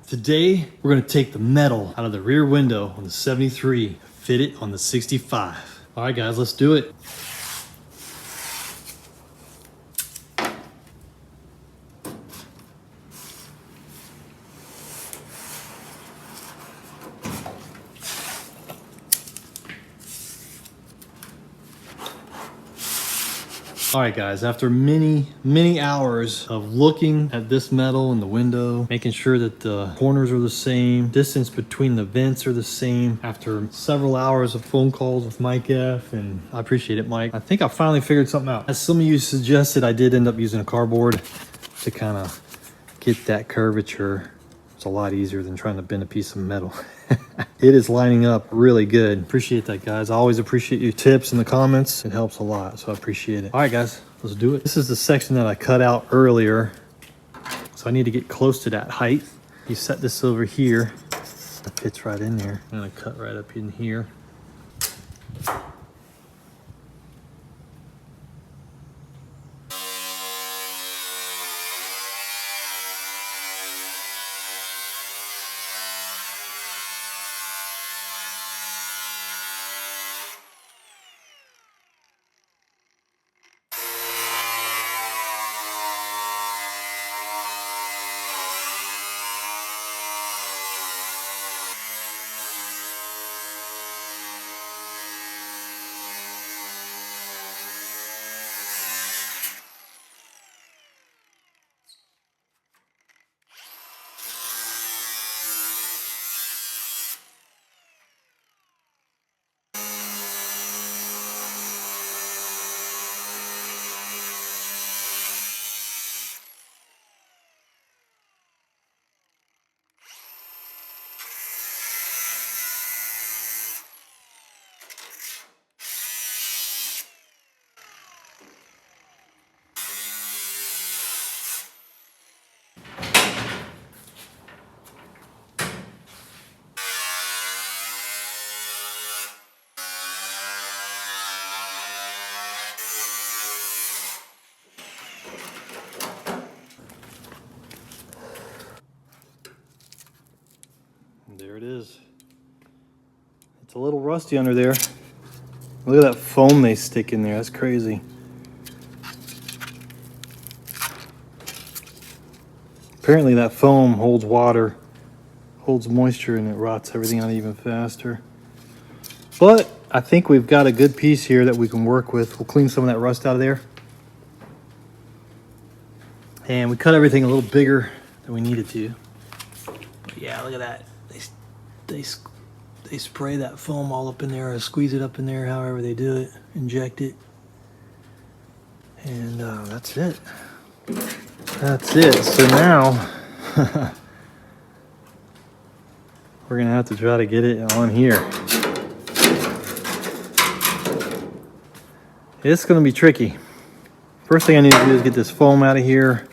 Today, we're gonna take the metal out of the rear window on the 73, fit it on the 65. All right, guys, let's do it. All right, guys, after many hours of looking at this metal in the window, making sure that the corners are the same, distance between the vents are the same, after several hours of phone calls with Mike F, and I appreciate it, Mike, I think I finally figured something out. As some of you suggested, I did end up using a cardboard to kind of get that curvature. It's a lot easier than trying to bend a piece of metal. It is lining up really good. Appreciate that, guys. I always appreciate your tips in the comments. It helps a lot, so I appreciate it. All right, guys, let's do it. This is the section that I cut out earlier, so I need to get close to that height. You set this over here. It fits right in there. I'm gonna cut right up in here. There it is. It's a little rusty under there. Look at that foam they stick in there. That's crazy. Apparently that foam holds water, holds moisture, and it rots everything out even faster. But I think we've got a good piece here that we can work with. We'll clean some of that rust out of there. And we cut everything a little bigger than we needed to. Yeah, look at that. They spray that foam all up in there, or squeeze it up in there, however they do it, inject it. And that's it. That's it. So now we're gonna have to try to get it on here. It's gonna be tricky. First thing I need to do is get this foam out of here,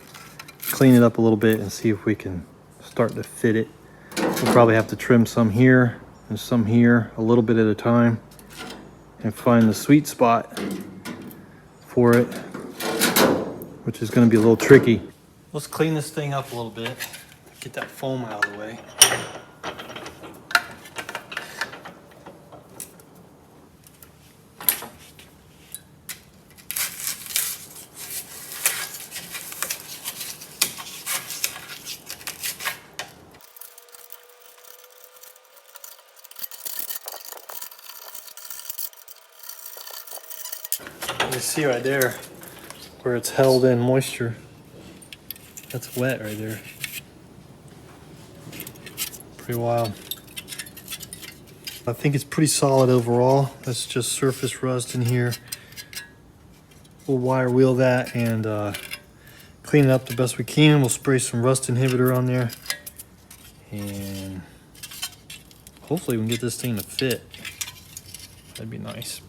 clean it up a little bit, and see if we can start to fit it. We'll probably have to trim some here and some here, a little bit at a time, and find the sweet spot for it, which is going to be a little tricky. Let's clean this thing up a little bit, get that foam out of the way. You see right there where it's held in moisture. That's wet right there. Pretty wild. I think it's pretty solid overall. That's just surface rust in here. We'll wire wheel that and clean it up the best we can. We'll spray some rust inhibitor on there. And hopefully we can get this thing to fit. That'd be nice.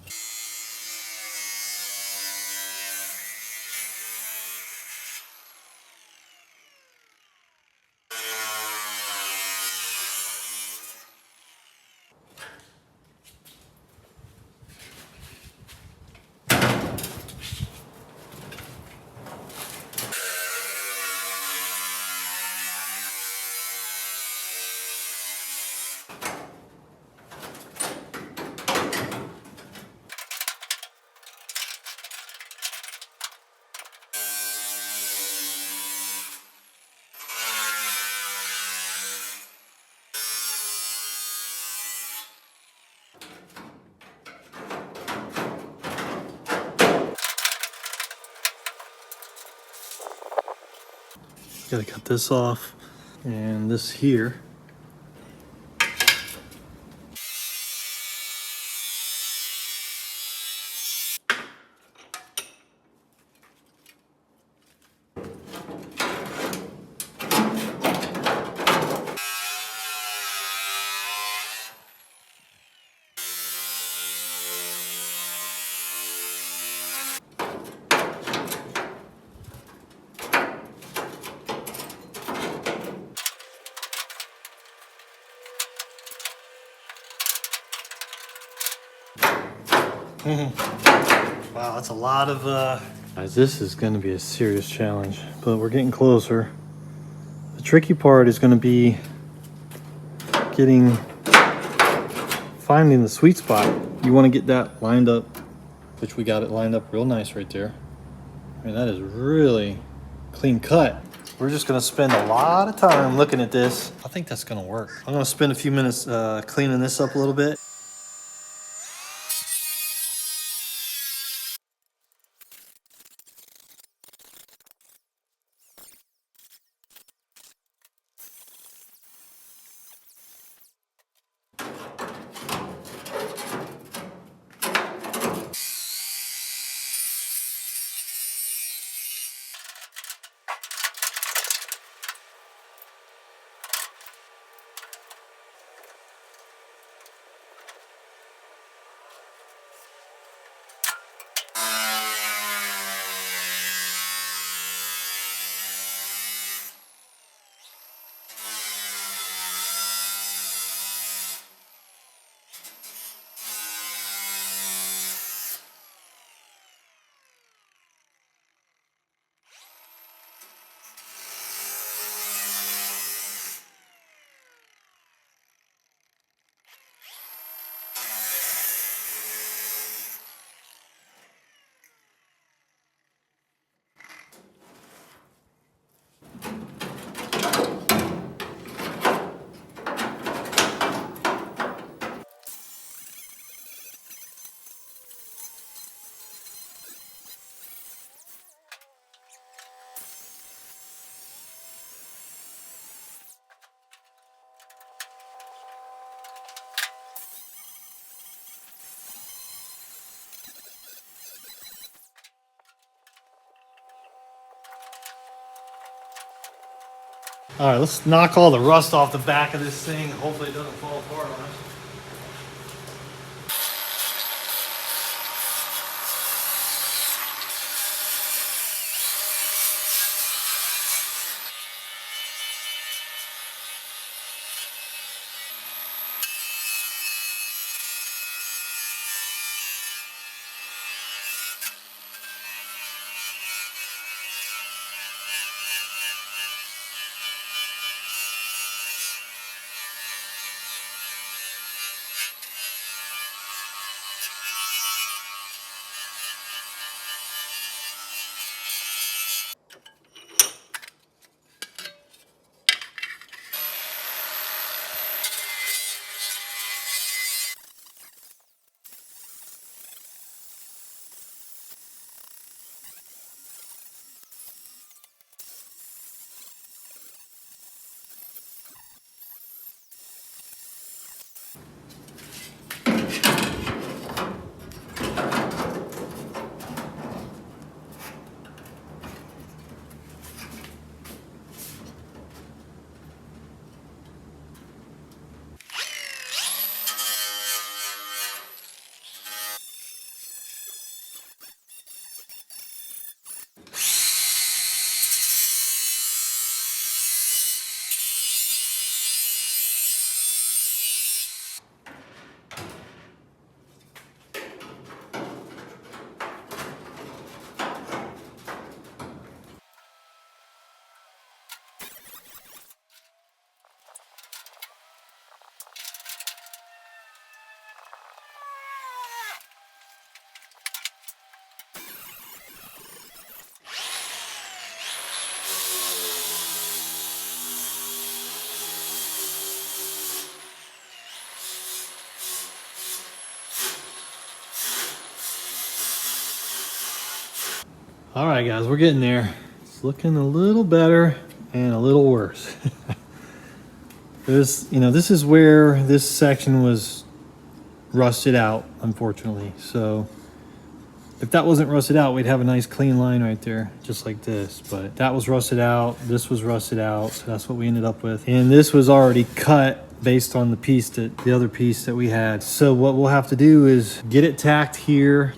Gotta cut this off and this here. Wow, that's a lot of guys, this is going to be a serious challenge, but we're getting closer. The tricky part is going to be finding the sweet spot. You want to get that lined up, which we got it lined up real nice right there. I mean, that is really clean cut. We're just going to spend a lot of time looking at this. I think that's going to work. I'm going to spend a few minutes cleaning this up a little bit. All right, let's knock all the rust off the back of this thing. Hopefully it doesn't fall apart on us. All right, guys, we're getting there. It's looking a little better. and a little worse. There's, you know, this is where this section was rusted out, unfortunately. So if that wasn't rusted out, we'd have a nice clean line right there, just like this. But that was rusted out, this was rusted out, so that's what we ended up with. And this was already cut based on the other piece that we had. So what we'll have to do is get it tacked here,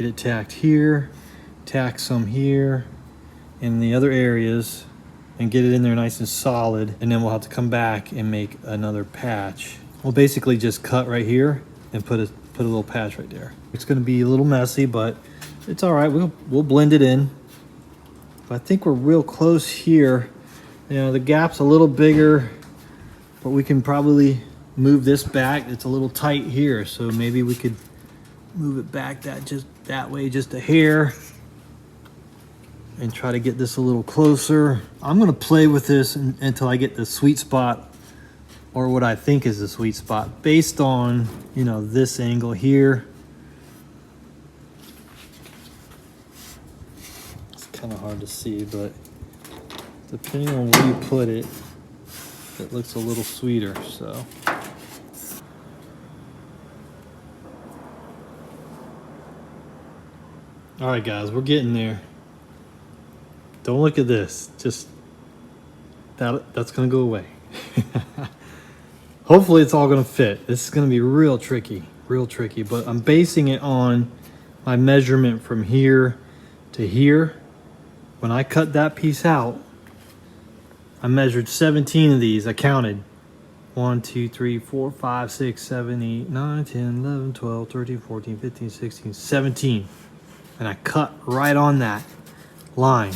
tack some here in the other areas, and get it in there nice and solid. And then we'll have to come back and make another patch. We'll basically just cut right here and put a little patch right there. It's gonna be a little messy, but it's all right. We'll blend it in. But I think we're real close here. You know, the gap's a little bigger, but we can probably move this back. It's a little tight here, so maybe we could move it back that way, just a hair, and try to get this a little closer. I'm gonna play with this until I get the sweet spot, or what I think is the sweet spot, based on, you know, this angle here. Kind of hard to see, but depending on where you put it, it looks a little sweeter. So all right guys, we're getting there. Don't look at this, just that's gonna go away. Hopefully it's all gonna fit. This is gonna be real tricky, but I'm basing it on my measurement from here to here. When I cut that piece out, I measured 17 of these. I counted 1, 2, 3, 4, 5, 6, 7, 8, 9, 10, 11, 12, 13, 14, 15, 16, 17. And I cut right on that line.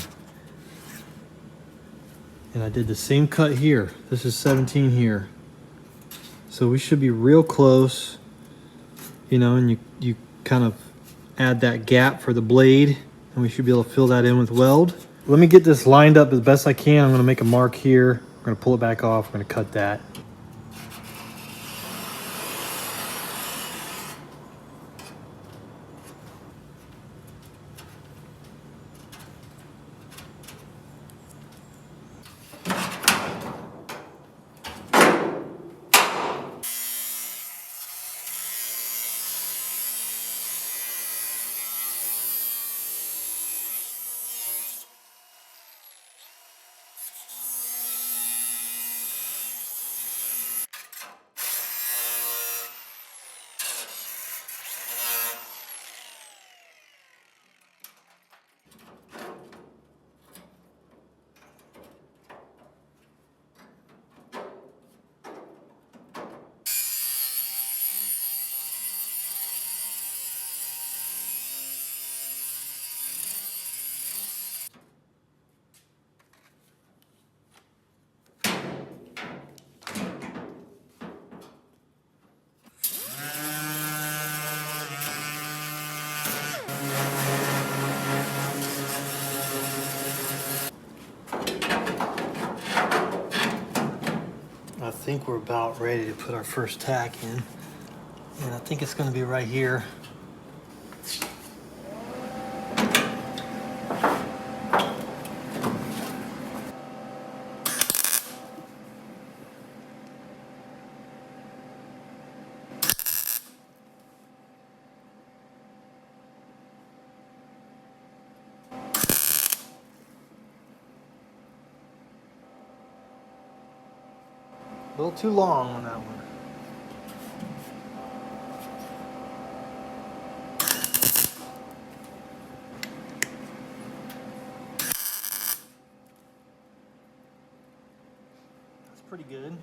And I did the same cut here. This is 17 here. So we should be real close, you know, and you kind of add that gap for the blade, and we should be able to fill that in with weld. Let me get this lined up as best I can. I'm gonna make a mark here. We're gonna pull it back off. We're gonna cut that. I think we're about ready to put our first tack in, and I think it's going to be right here. A little too long on that one. That's pretty good.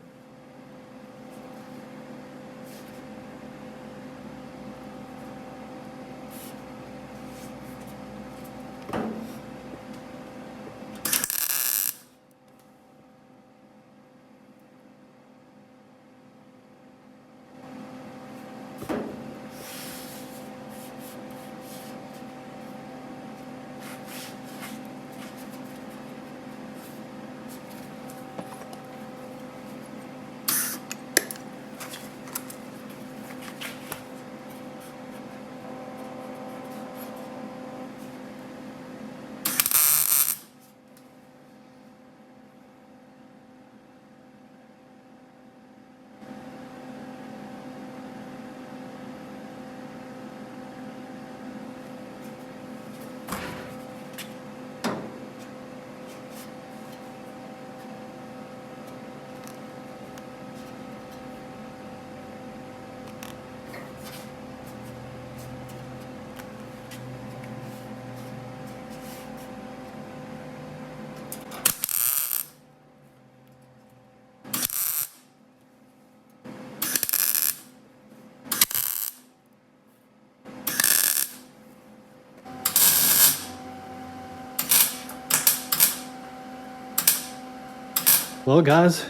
Well, guys,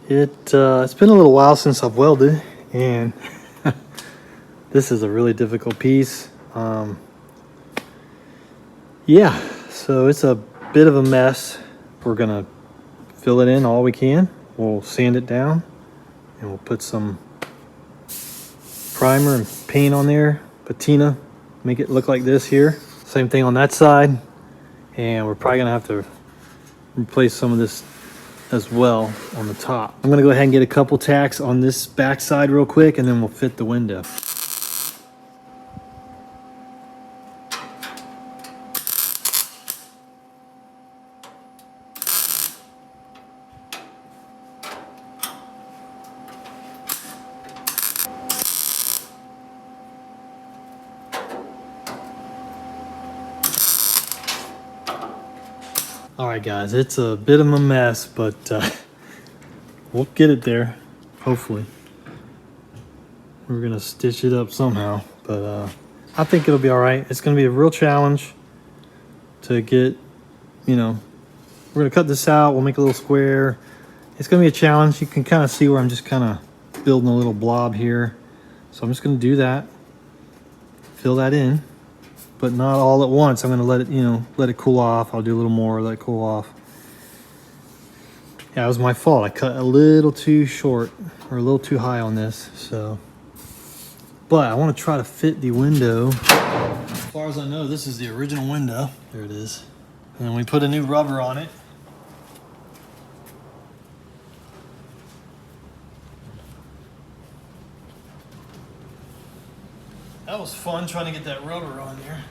it's been a little while since I've welded, and this is a really difficult piece. Yeah, so it's a bit of a mess. We're gonna fill it in all we can. We'll sand it down, and we'll put some primer and paint on there, patina, make it look like this here. Same thing on that side, and we're probably gonna have to replace some of this as well on the top. I'm gonna go ahead and get a couple tacks on this back side real quick, and then we'll fit the window. All right, guys, it's a bit of a mess, but we'll get it there, hopefully. We're gonna stitch it up somehow, but I think it'll be all right. It's gonna be a real challenge to get, you know, we're gonna cut this out, we'll make a little square. It's gonna be a challenge. You can kind of see where I'm just kind of building a little blob here. So I'm just gonna do that, fill that in, but not all at once. I'm gonna let it, you know, let it cool off. I'll do a little more, let it cool off. Yeah, it was my fault. I cut a little too short or a little too high on this, so. But I want to try to fit the window. As far as I know, this is the original window. There it is. And then we put a new rubber on it. That was fun trying to get that rubber on there.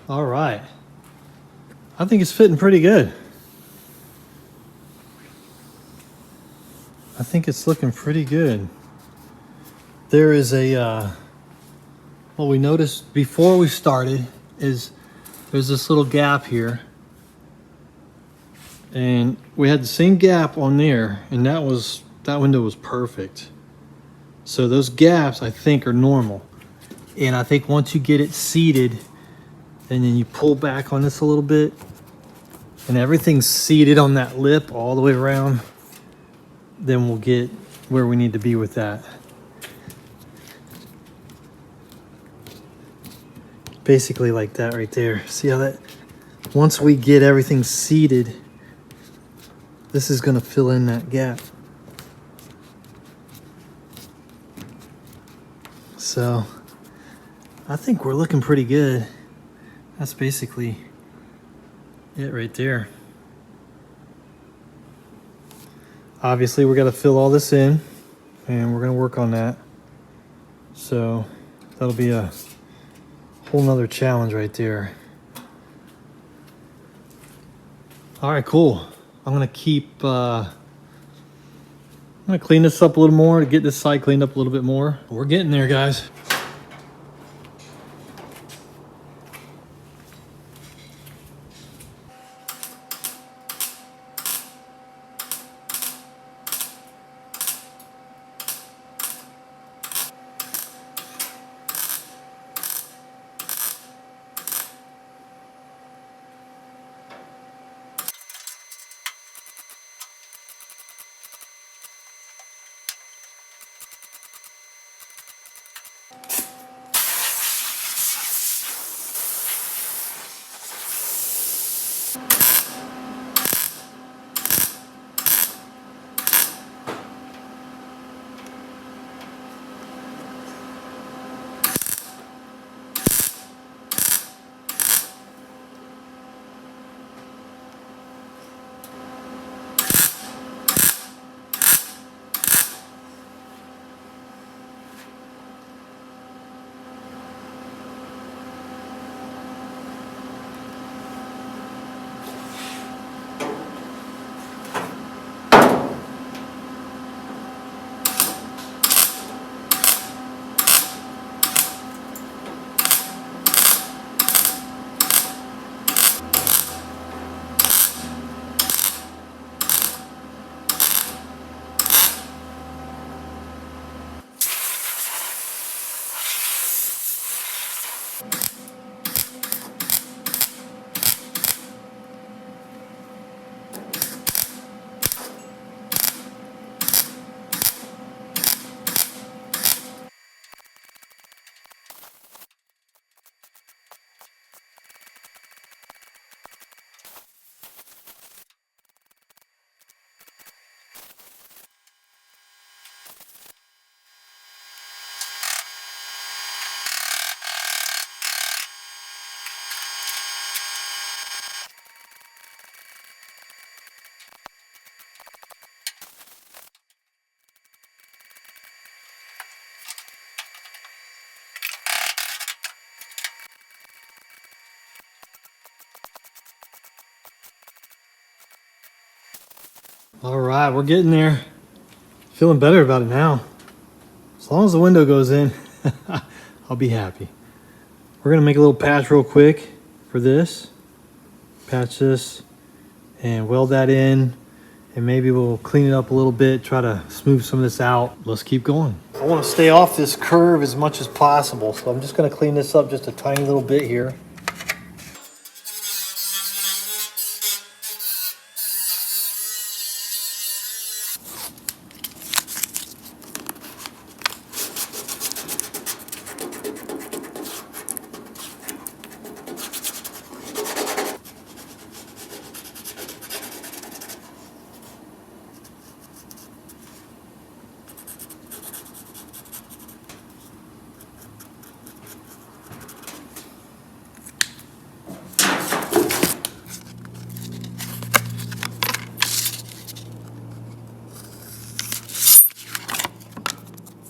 All right. I think it's fitting pretty good. I think it's looking pretty good. There is a, what we noticed before we started is there's this little gap here. And we had the same gap on there, and that window was perfect. So those gaps, I think, are normal. And I think once you get it seated, and then you pull back on this a little bit, and everything's seated on that lip all the way around, then we'll get where we need to be with that. Basically like that right there. See how that, once we get everything seated, this is gonna fill in that gap. So I think we're looking pretty good. That's basically it right there. Obviously we're gonna fill all this in, and we're gonna work on that. So that'll be a whole nother challenge right there. All right, cool. I'm gonna keep, I'm gonna clean this up a little more to get this side cleaned up a little bit more. We're getting there, guys. All right, we're getting there. Feeling better about it now. As long as the window goes in, I'll be happy. We're gonna make a little patch real quick for this. Patch this and weld that in, and maybe we'll clean it up a little bit, try to smooth some of this out. Let's keep going. I want to stay off this curve as much as possible, so I'm just going to clean this up just a tiny little bit here.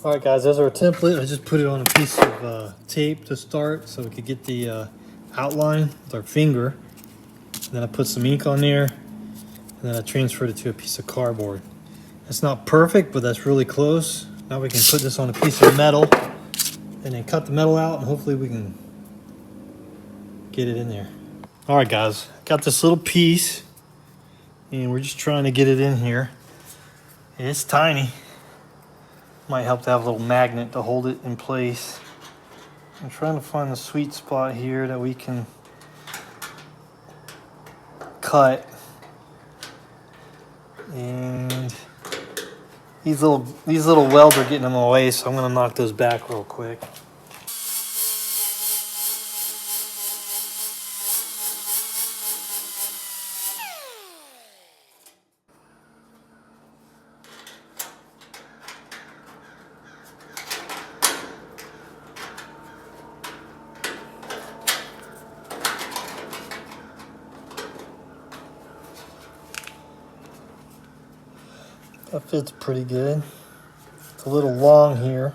All right, guys, there's our template. I just put it on a piece of tape to start so we could get the outline with our finger. And then I put some ink on there, and then I transferred it to a piece of cardboard. It's not perfect, but that's really close. Now we can put this on a piece of metal and then cut the metal out, and hopefully we can get it in there. All right, guys, got this little piece, and we're just trying to get it in here. It's tiny. Might help to have a little magnet to hold it in place. I'm trying to find the sweet spot here that we can cut. And these little welds are getting in the way, so I'm gonna knock those back real quick. That fits pretty good. It's a little long here.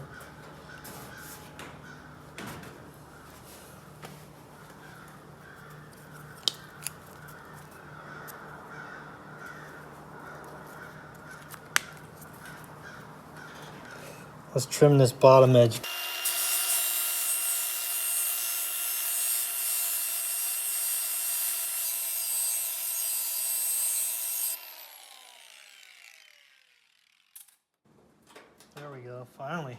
Let's trim this bottom edge. There we go, finally.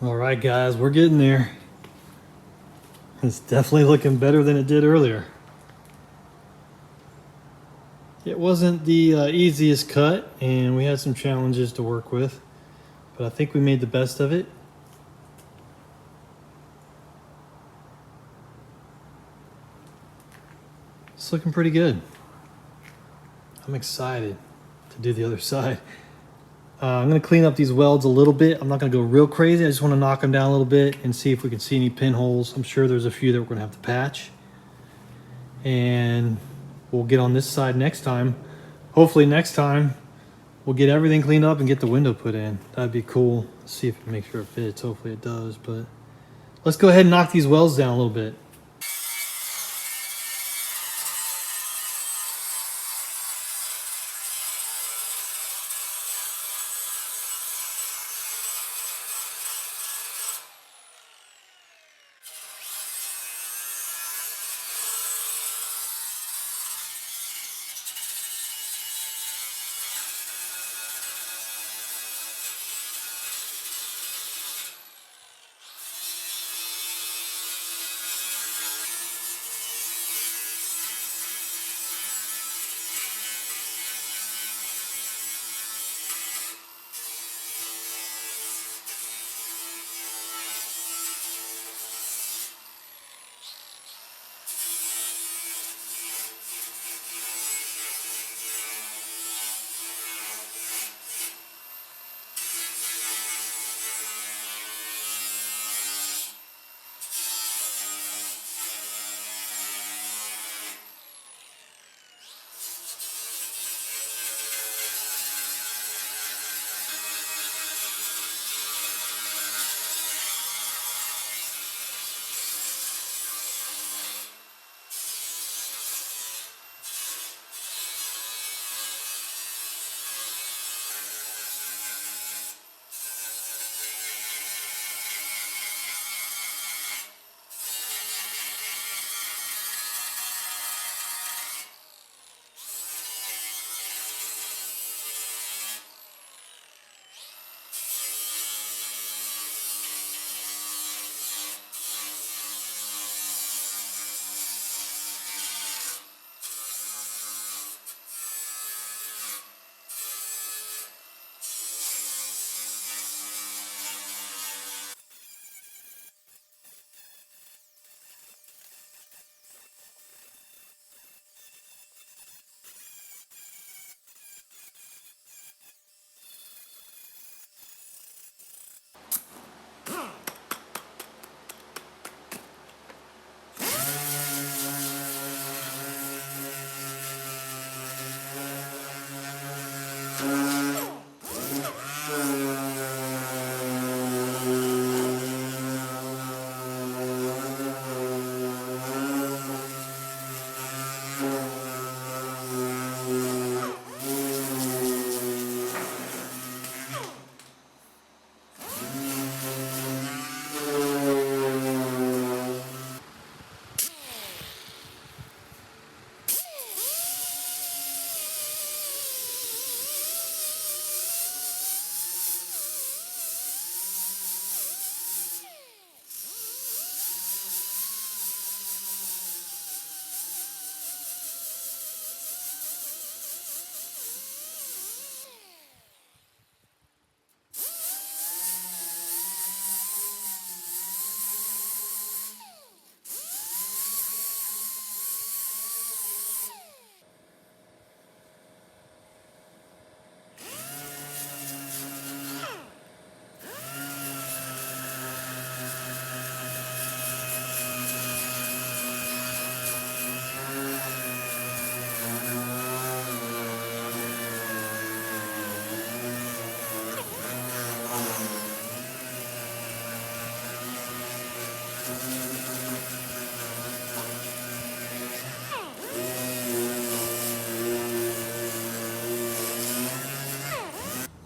All right, guys, we're getting there. It's definitely looking better than it did earlier. It wasn't the easiest cut, and we had some challenges to work with, but I think we made the best of it. It's looking pretty good. I'm excited to do the other side. I'm going to clean up these welds a little bit. I'm not going to go real crazy. I just want to knock them down a little bit and see if we can see any pinholes. I'm sure there's a few that we're going to have to patch. And we'll get on this side next time. Hopefully next time we'll get everything cleaned up and get the window put in. That'd be cool. Let's see if it makes sure it fits. Hopefully it does. But let's go ahead and knock these welds down a little bit.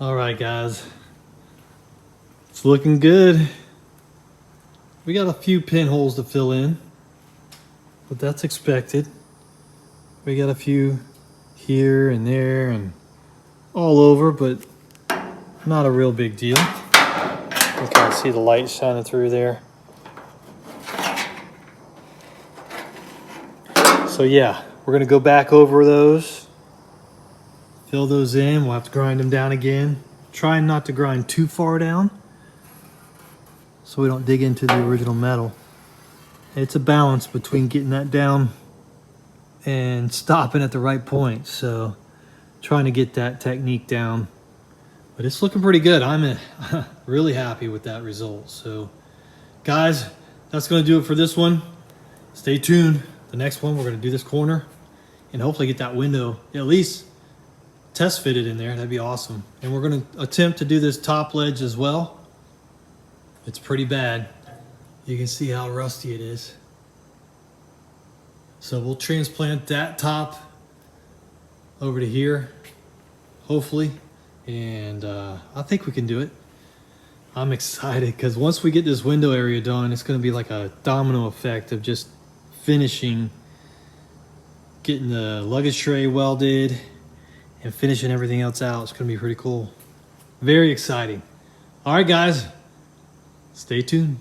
All right, guys, it's looking good. We got a few pinholes to fill in, but that's expected. We got a few here and there and all over, but not a real big deal. You can kind of see the light shining through there. So yeah, we're gonna go back over those, fill those in. We'll have to grind them down again. Trying not to grind too far down so we don't dig into the original metal. It's a balance between getting that down and stopping at the right point. So trying to get that technique down, but it's looking pretty good. I'm really happy with that result. So guys, that's gonna do it for this one. Stay tuned. The next one, we're gonna do this corner and hopefully get that window at least test fitted in there. That'd be awesome. And we're gonna attempt to do this top ledge as well. It's pretty bad. You can see how rusty it is. So we'll transplant that top over to here, hopefully. And I think we can do it. I'm excited because once we get this window area done, it's gonna be like a domino effect of just finishing, getting the luggage tray welded and finishing everything else out. It's gonna be pretty cool. Very exciting. All right, guys, stay tuned.